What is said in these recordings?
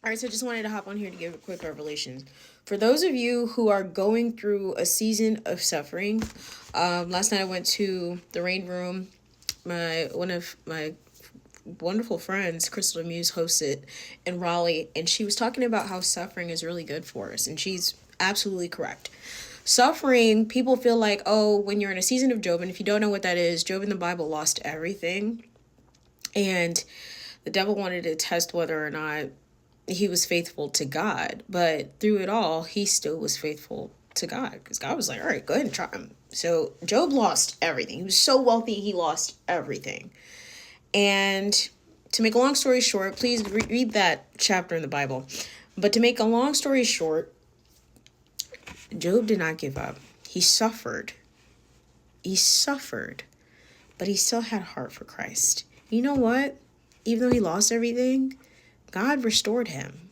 All right, so I just wanted to hop on here to give a quick revelation. For those of you who are going through a season of suffering, last night I went to the Rain Room. One of my wonderful friends, Crystal Muse, hosted in Raleigh, and she was talking about how suffering is really good for us, and she's absolutely correct. Suffering, people feel like, oh, when you're in a season of Job, and if you don't know what that is, Job in the Bible lost everything, and the devil wanted to test whether or not he was faithful to God, but through it all, he still was faithful to God, because God was like, all right, go ahead and try him. So Job lost everything. He was so wealthy, he lost everything. And to make a long story short, please read that chapter in the Bible. But to make a long story short, Job did not give up. He suffered. He suffered, but he still had a heart for Christ. You know what? Even though he lost everything, God restored him.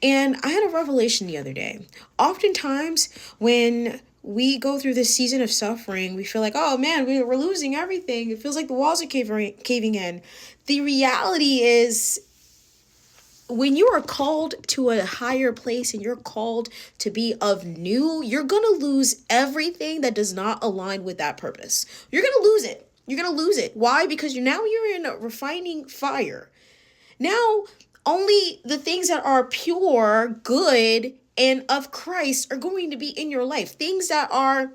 And I had a revelation the other day. Oftentimes, when we go through this season of suffering, we feel like, oh man, we're losing everything. It feels like the walls are caving in. The reality is, when you are called to a higher place and you're called to be of new, you're going to lose everything that does not align with that purpose. You're going to lose it. You're going to lose it. Why? Because you're in a refining fire. Now, only the things that are pure, good, and of Christ are going to be in your life. Things that are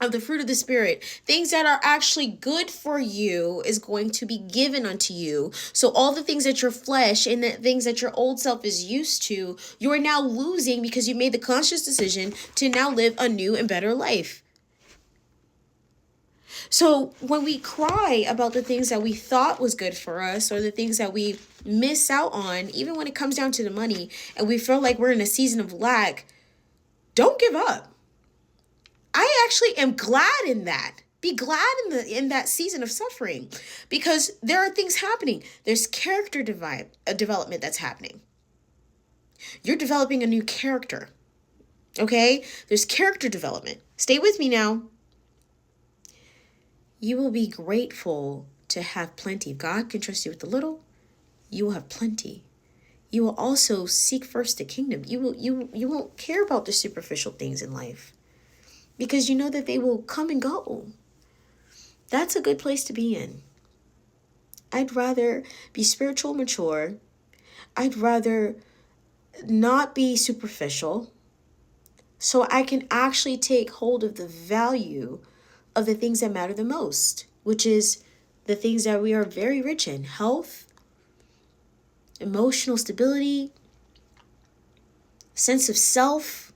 of the fruit of the Spirit, things that are actually good for you is going to be given unto you. So all the things that your flesh and the things that your old self is used to, you are now losing because you made the conscious decision to now live a new and better life. So when we cry about the things that we thought was good for us, or the things that we miss out on, even when it comes down to the money, and we feel like we're in a season of lack, don't give up. I actually am glad in that. Be glad in that season of suffering, because there are things happening. There's character development that's happening. You're developing a new character. Okay? There's character development. Stay with me now. You will be grateful to have plenty. If God can trust you with a little, you will have plenty. You will also seek first the kingdom. You won't care about the superficial things in life, because you know that they will come and go. That's a good place to be in. I'd rather be spiritual mature. I'd rather not be superficial, so I can actually take hold of the value of the things that matter the most, which is the things that we are very rich in: health, emotional stability, sense of self,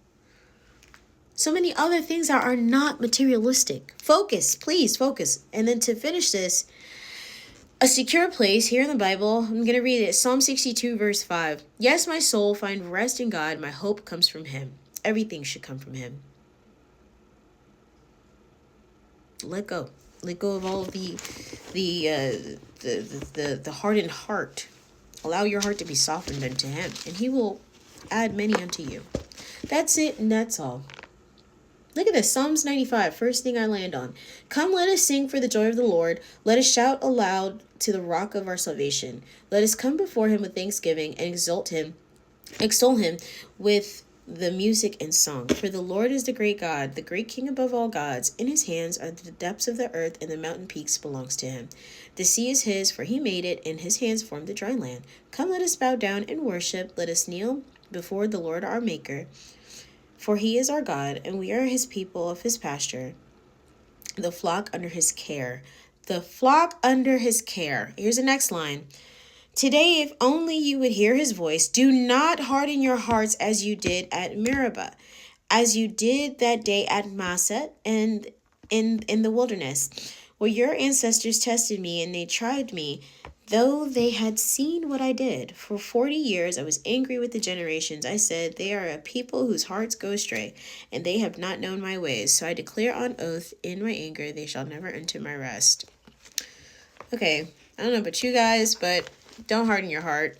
so many other things that are not materialistic. Focus, please focus. And then to finish this, a secure place here in the Bible, I'm going to read it. Psalm 62 verse 5. Yes, my soul, find rest in God. My hope comes from him. Everything should come from him. Let go. Let go of all of the hardened heart. Allow your heart to be softened unto him, and he will add many unto you. That's it, and that's all. Look at this, Psalms 95, first thing I land on. Come, let us sing for the joy of the Lord. Let us shout aloud to the rock of our salvation. Let us come before him with thanksgiving and extol him with the music and song. For the Lord is the great God, the great King above all gods. In his hands are the depths of the earth, and the mountain peaks belongs to him. The sea is his, for he made it, and his hands formed the dry land. Come, let us bow down and worship. Let us kneel before the Lord our Maker. For he is our God, and we are his people of his pasture, the flock under his care. The flock under his care. Here's the next line. Today, if only you would hear his voice, do not harden your hearts as you did at Meribah, as you did that day at Massah and in the wilderness, where your ancestors tested me and they tried me, though they had seen what I did. For 40 years I was angry with the generations. I said, they are a people whose hearts go astray, and they have not known my ways. So I declare on oath in my anger, they shall never enter my rest. Okay, I don't know about you guys, but don't harden your heart.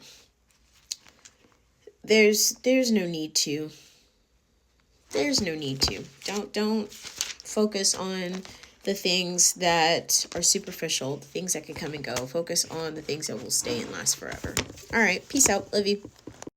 There's no need to. There's no need to. Don't focus on the things that are superficial, the things that can come and go. Focus on the things that will stay and last forever. All right, peace out. Love you.